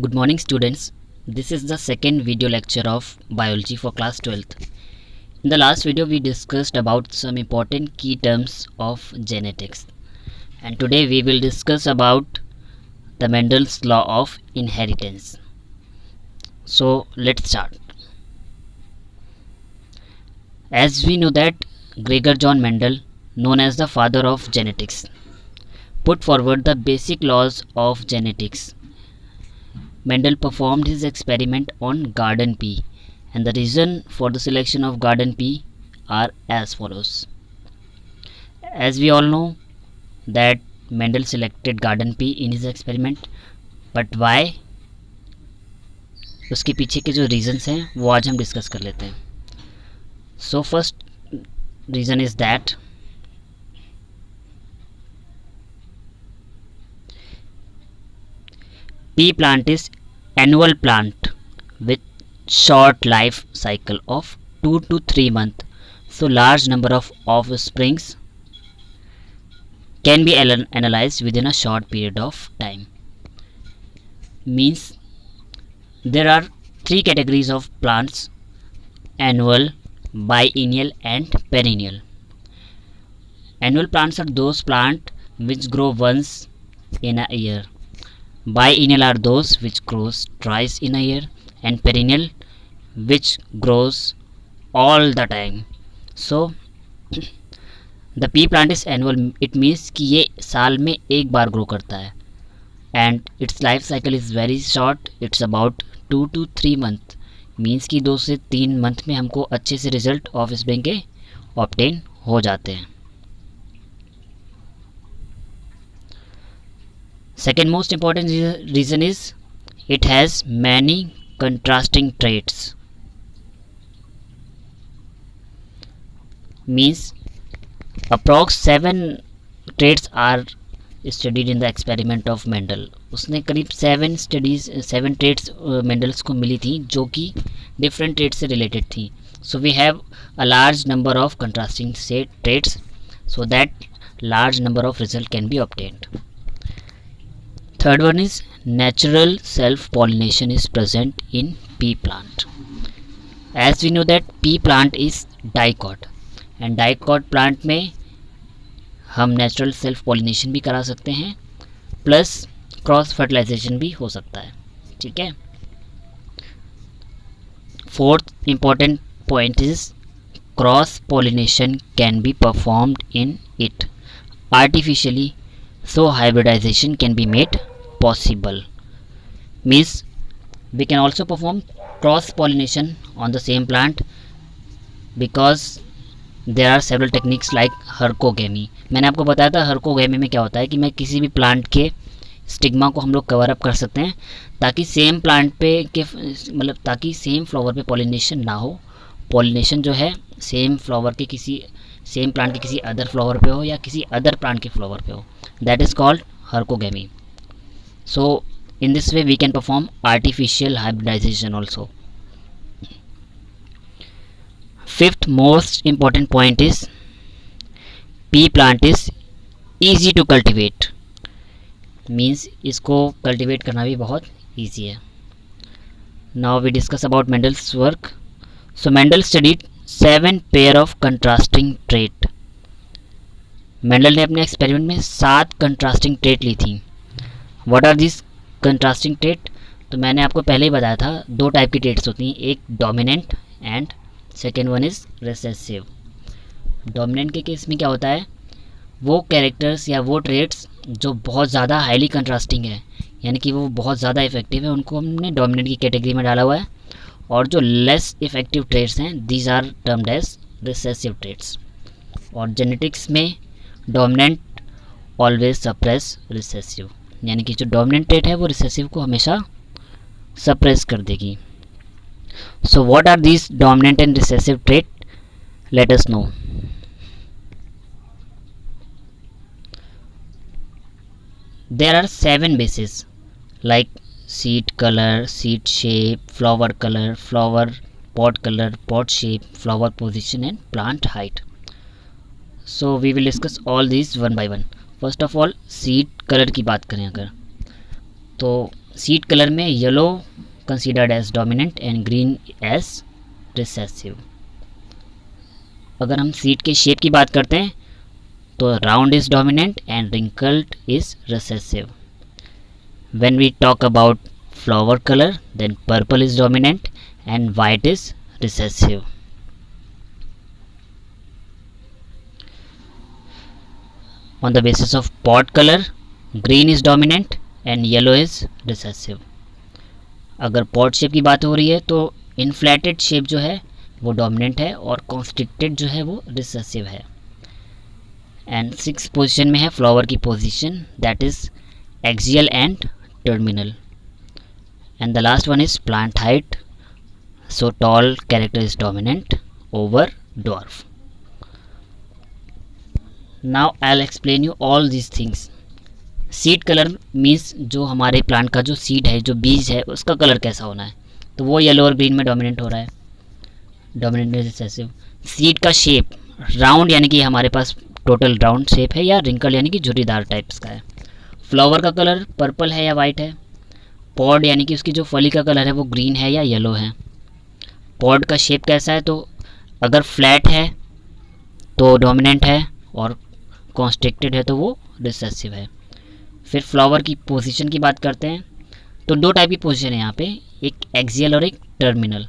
Good morning students. This is the second video lecture of biology for class 12th. In the last video we discussed about some important key terms of genetics, and today we will discuss about the Mendel's law of inheritance. So let's start. As we know that Gregor John Mendel, known as the father of genetics, put forward the basic laws of genetics. Mendel performed his experiment on garden pea, and the reason for the selection of garden pea are as follows. As we all know that Mendel selected garden pea in his experiment, but why? उसके पीछे के जो reasons हैं वो आज हम discuss कर लेते हैं. So first reason is that pea plant is annual plant with short life cycle of 2 to 3 months, so large number of offsprings can be analyzed within a short period of time. Means there are three categories of plants: annual, biennial and perennial. Annual plants are those plants which grow once in a year. Biennial are those which grows twice in a year, and perennial which grows all the time. So the pea plant is annual. It means कि ये साल में एक बार grow करता है, and its life cycle is very short. It's about 2 to 3 month. Means कि 2 से 3 month में हमको अच्छे से रिजल्ट ऑफ स्प्रिंग के ऑब्टेन हो जाते हैं. Second most important reason is it has many contrasting traits. Means approx 7 traits are studied in the experiment of Mendel. उसने करीब 7 traits Mendels को मिली थी जो कि different traits से related थी. So we have a large number of contrasting traits, so that large number of result can be obtained. Third one is natural self-pollination is present in pea plant. As we know that pea plant is dicot, and dicot plant में हम natural self pollination भी करा सकते हैं, plus cross fertilisation भी हो सकता है. ठीक है. Fourth important point is cross pollination can be performed in it artificially, so hybridization can be made possible. Means we can also perform cross pollination on the same plant because there are several techniques like hercogamy. मैंने आपको बताया था hercogamy में क्या होता है कि मैं किसी भी प्लांट के स्टिग्मा को हम लोग कवर अप कर सकते हैं ताकि सेम प्लांट पे के मतलब ताकि सेम फ्लावर पे पॉलिनेशन ना हो. पॉलिनेशन जो है सेम फ्लावर के किसी सेम प्लांट के किसी अदर फ्लावर पे हो या किसी अदर प्लांट के फ्लावर पे हो. That is called hercogamy. So in this way we can perform artificial hybridization also. Fifth most important point is pea plant is easy to cultivate. Means इसको cultivate करना भी बहुत easy है. Now we discuss about Mendel's work. So Mendel studied 7 pair of contrasting trait. Mendel ने अपने experiment में 7 contrasting trait ली थी. What are this contrasting trait? तो मैंने आपको पहले ही बताया था 2 टाइप की ट्रेट्स होती हैं, एक dominant and second one is recessive. Dominant के केस में क्या होता है, वो कैरेक्टर्स या वो ट्रेट्स जो बहुत ज़्यादा हाईली कंट्रास्टिंग है, यानी कि वो बहुत ज़्यादा इफेक्टिव है, उनको हमने डोमिनेंट की कैटेगरी में डाला हुआ है. और जो लेस इफेक्टिव ट्रेट्स हैं, these are termed as recessive traits. और जेनेटिक्स में डोमिनेंट ऑलवेज सप्रेस रिसेसिव, यानी कि जो डोमिनेंट ट्रेट है वो रिसेसिव को हमेशा सप्रेस कर देगी. So what are these dominant and recessive trait? Let us know. There are 7 basis like seed colour, seed shape, flower colour, flower pot colour, pot shape, flower position and plant height. So we will discuss all these one by one. First of all seed colour की बात करें अगर, तो seed colour में yellow considered as dominant and green as recessive. अगर हम seed के shape की बात करते हैं तो round is dominant and wrinkled is recessive. When we talk about flower colour then purple is dominant and white is recessive. On the basis of pod color, green is dominant and yellow is recessive. अगर pod shape की बात हो रही है तो inflated shape जो है वो dominant है और constricted जो है वो recessive है। And 6th position में है flower की position, that is axial and terminal. And the last one is plant height, so tall character is dominant over dwarf. Now I'll explain you all these things. Seed colour means जो हमारे plant का जो seed है, जो बीज है, उसका colour कैसा होना है, तो वो येलो और ग्रीन में डोमिनेंट हो रहा है, डोमिनेंट रिसेसिव। सीड का शेप राउंड यानी कि हमारे पास टोटल राउंड शेप है, या रिंकल यानी कि झुर्रीदार टाइप्स का है। फ्लावर का कलर पर्पल है या वाइट है। पॉड यानी कि उसकी जो फली का कलर है वो ग्रीन है या येलो है। पॉड का शेप कैसा है, तो अगर फ्लैट है तो डोमिनेंट है और कॉन्स्ट्रिक्टेड है तो वो रिसेसिव है। फिर फ्लावर की पोजीशन की बात करते हैं तो दो टाइप की पोजीशन है यहाँ पे, एक एक्सियल और एक terminal.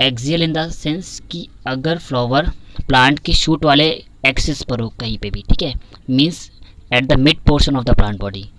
Axial in the sense कि अगर फ्लावर प्लांट की शूट वाले एक्सिस पर हो कहीं पे भी, ठीक है, means at the mid portion of the plant body.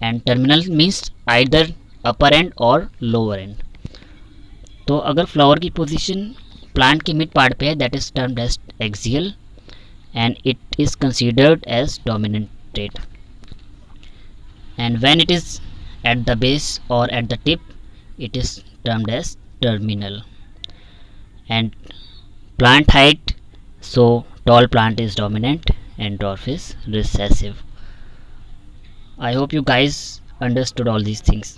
And terminal means either upper end और लोअर एंड। तो अगर फ्लावर की पोजीशन प्लांट के मिड पार्ट पे है that is termed as axial and it is considered as dominant trait, and when it is at the base or at the tip it is termed as terminal. And plant height, so tall plant is dominant and dwarf is recessive. I hope you guys understood all these things.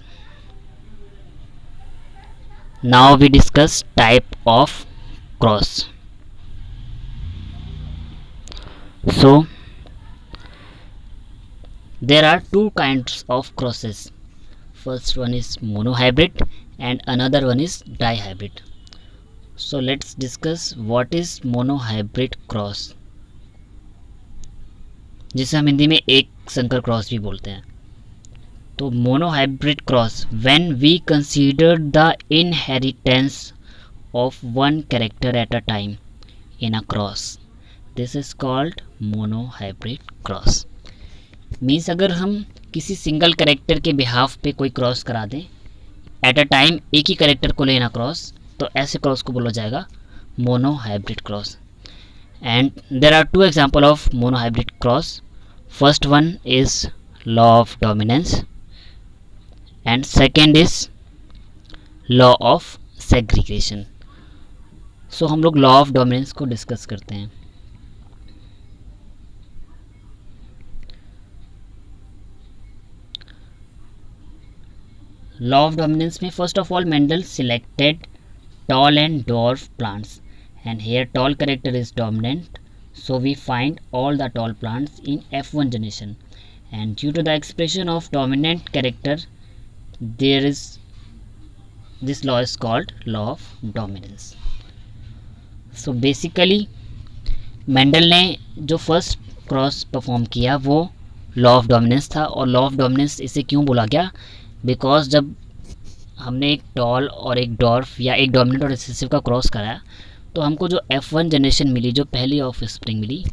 Now we discuss type of cross. So there are two kinds of crosses. First one is monohybrid and another one is dihybrid. So let's discuss what is monohybrid cross, जिसे हम हिंदी में एक संकर cross भी बोलते हैं। तो monohybrid cross when we consider the inheritance of one character at a time in a cross, this is called monohybrid cross. Means अगर हम किसी सिंगल करेक्टर के बिहाफ पे कोई क्रॉस करा दें एट अ टाइम, एक ही करेक्टर को लेना क्रॉस, तो ऐसे क्रॉस को बोला जाएगा monohybrid cross. And there are two example of monohybrid cross. First one is law of dominance and second is law of segregation. So हम लोग लॉ ऑफ डोमिनेंस को डिस्कस करते हैं। लॉ ऑफ डोमिनेंस में first of all Mendel selected tall and dwarf plants, and here tall character is dominant, so we find all the tall plants in F1 generation, and due to the expression of dominant character there is this law is called law of dominance. So basically Mendel ने जो first cross perform किया वो law of dominance था। और law of dominance इसे क्यों बोला गया, बिकॉज जब हमने एक टॉल और एक डॉर्फ या एक डोमिनेंट और रिसेसिव का क्रॉस कराया तो हमको जो F1 जनरेशन मिली, जो पहली ऑफ स्प्रिंग मिली,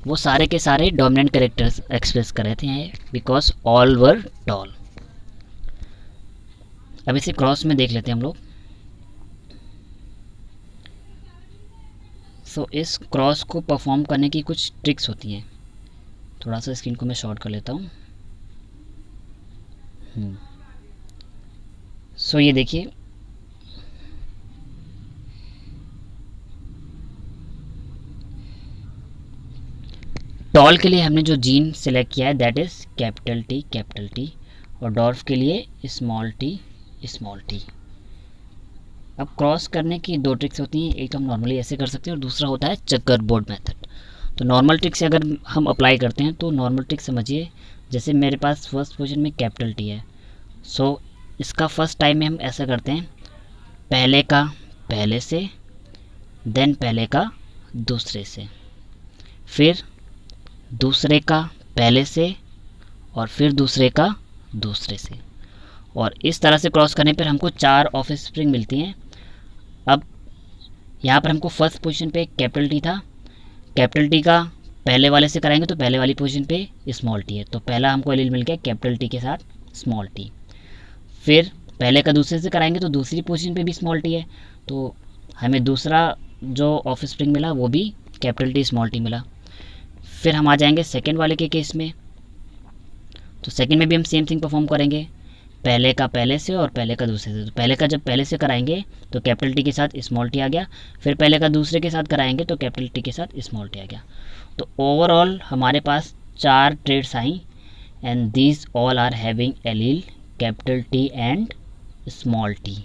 वो सारे के सारे डोमिनेंट कैरेक्टर्स एक्सप्रेस कर रहे थे बिकॉज ऑल वर टॉल। अब इसे क्रॉस में देख लेते हैं हम लोग। सो इस क्रॉस को परफॉर्म करने की कुछ ट्रिक्स होती हैं। थोड़ा सा स्क्रीन को मैं शॉर्ट कर लेता हूँ। सो ये देखिए, टॉल के लिए हमने जो जीन सेलेक्ट किया है दैट इज कैपिटल टी, और डॉर्फ के लिए स्मॉल टी। अब क्रॉस करने की दो ट्रिक्स होती हैं, एक तो हम नॉर्मली ऐसे कर सकते हैं और दूसरा होता है चक्कर बोर्ड मेथड। तो नॉर्मल ट्रिक से अगर हम अप्लाई करते हैं तो नॉर्मल ट्रिक समझिए, जैसे मेरे पास फर्स्ट पोजीशन में कैपिटल टी है सो इसका फर्स्ट टाइम में हम ऐसा करते हैं, पहले का पहले से, देन पहले का दूसरे से, फिर दूसरे का पहले से, और फिर दूसरे का दूसरे से, और इस तरह से क्रॉस करने पर हमको 4 ऑफस्प्रिंग मिलती हैं। अब यहाँ पर हमको फर्स्ट पोजीशन पे कैपिटल टी था, कैपिटल टी का पहले वाले से कराएंगे तो पहले वाली पोजीशन पे स्मॉल टी है, तो पहला हमको एलील मिल गया कैपिटल टी के साथ स्मॉल टी। फिर पहले का दूसरे से कराएंगे तो दूसरी पोजीशन पे भी स्मॉल टी है, तो हमें दूसरा जो ऑफस्प्रिंग मिला वो भी कैपिटल टी स्मॉल टी मिला। फिर हम आ जाएंगे सेकेंड वाले के केस में, तो सेकेंड में भी हम सेम थिंग परफॉर्म करेंगे, पहले का पहले से और पहले का दूसरे से। तो पहले का जब पहले से कराएंगे तो कैपिटल टी के साथ स्मॉल टी आ गया, फिर पहले का दूसरे के साथ कराएंगे तो कैपिटल टी के साथ स्मॉल टी आ गया। तो ओवरऑल हमारे पास 4 traits I and these all are having allele capital T and small T.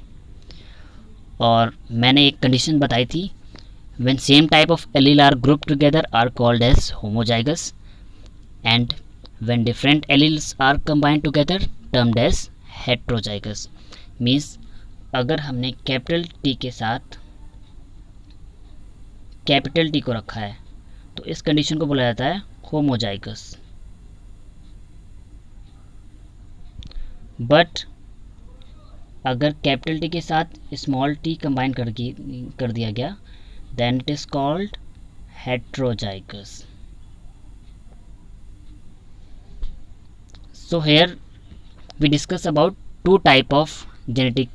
और मैंने एक कंडीशन बताई थी, when same type of allele are group together are called as homozygous, and when different alleles are combined together termed as heterozygous. Means अगर हमने capital T के साथ capital T को रखा है तो इस कंडीशन को बोला जाता है होमोजाइगस। बट अगर कैपिटल टी के साथ स्मॉल टी कंबाइन कर दिया गया then it is called heterozygous. So here we discuss about 2 type of genetic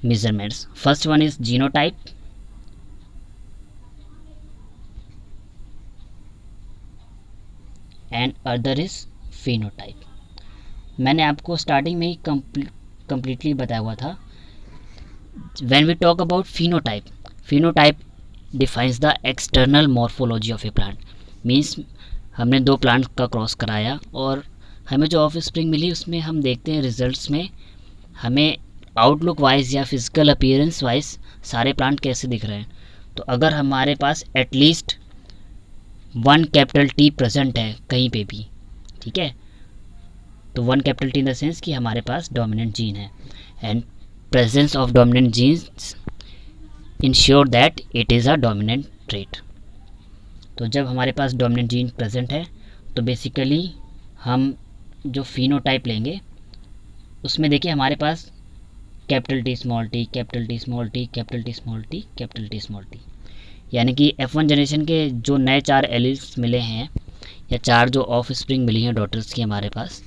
measurements. First one is genotype and other is phenotype. मैंने आपको स्टार्टिंग में ही completely बताया हुआ था। When we talk about phenotype, phenotype defines the external morphology of a plant. Means हमने 2 plant का cross कराया और हमें जो ऑफ स्प्रिंग मिली उसमें हम देखते हैं रिजल्ट्स में हमें आउटलुक वाइज या फिजिकल अपीयरेंस वाइज सारे प्लांट कैसे दिख रहे हैं। तो अगर हमारे पास एटलीस्ट 1 कैपिटल टी प्रेजेंट है कहीं पे भी, ठीक है, तो 1 capital T in the sense कि हमारे पास डोमिनेंट जीन है, and presence of dominant genes ensure that it is a dominant trait. तो जब हमारे पास डोमिनेंट जीन प्रेजेंट है तो बेसिकली हम जो फिनोटाइप लेंगे उसमें देखिए हमारे पास capital T small T, capital T small T, capital T small T, capital T small T, यानी कि F1 जनरेशन के जो नए 4 एलील्स मिले हैं या 4 जो ऑफ स्प्रिंग मिली हैं डॉटर्स की हमारे पास,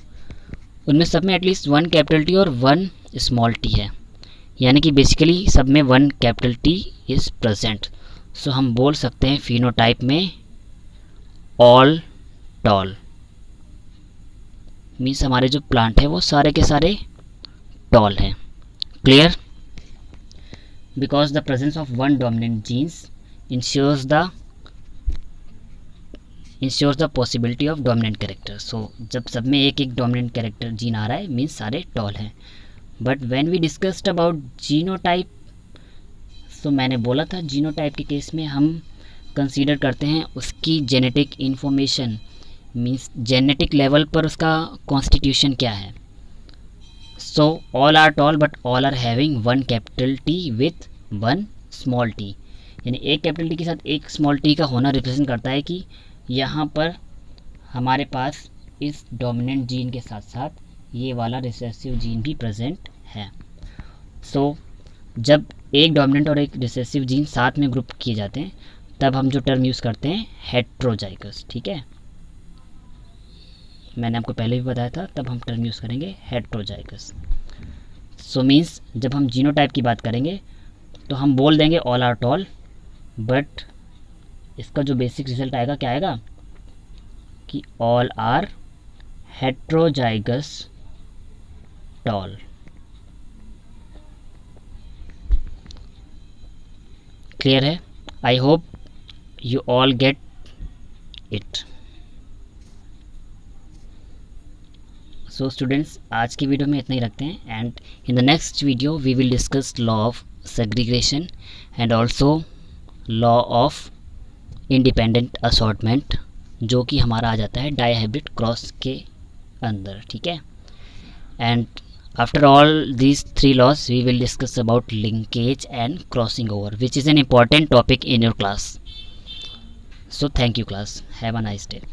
उनमें सब में एटलीस्ट 1 कैपिटल टी और 1 स्मॉल टी है, यानी कि बेसिकली सब में 1 कैपिटल टी इज़ प्रेजेंट। सो हम बोल सकते हैं फिनोटाइप में ऑल टॉल, मीन्स हमारे जो प्लांट है वो सारे के सारे टॉल हैं। Clear? Because the presence of 1 dominant genes ensures the possibility of dominant character. So जब सब में एक एक डोमिनेंट कैरेक्टर जीन आ रहा है मीन्स सारे टॉल हैं। But when we discussed about genotype, so मैंने बोला था जीनोटाइप के केस में हम कंसीडर करते हैं उसकी genetic information, means genetic level पर उसका कॉन्स्टिट्यूशन क्या है। So all are tall but all are having 1 capital T with 1 small T, यानी एक कैपिटल टी के साथ एक स्मॉल टी का होना रिप्रेजेंट करता है कि यहाँ पर हमारे पास इस डोमिनेंट जीन के साथ साथ ये वाला रिसेसिव जीन भी प्रेजेंट है। सो जब एक डोमिनेंट और एक रिसेसिव जीन साथ में ग्रुप किए जाते हैं तब हम जो टर्म यूज़ करते हैं हेट्रोजाइगस, ठीक है, मैंने आपको पहले भी बताया था, तब हम टर्म यूज़ करेंगे हेट्रोजाइगस। सो मीन्स जब हम जीनोटाइप की बात करेंगे तो हम बोल देंगे ऑल आर टॉल, बट इसका जो बेसिक रिजल्ट आएगा क्या आएगा कि all are heterozygous tall. Clear है? I hope you all get it. So students, आज की वीडियो में इतना ही रखते हैं, and in the next video we will discuss law of segregation and also law of independent assortment, जो कि हमारा आ जाता है डाई हाइब्रिड क्रॉस के अंदर, ठीक है। And After all these three laws, we will discuss about linkage and crossing over, which is an important topic in your class. So thank you class. Have a nice day.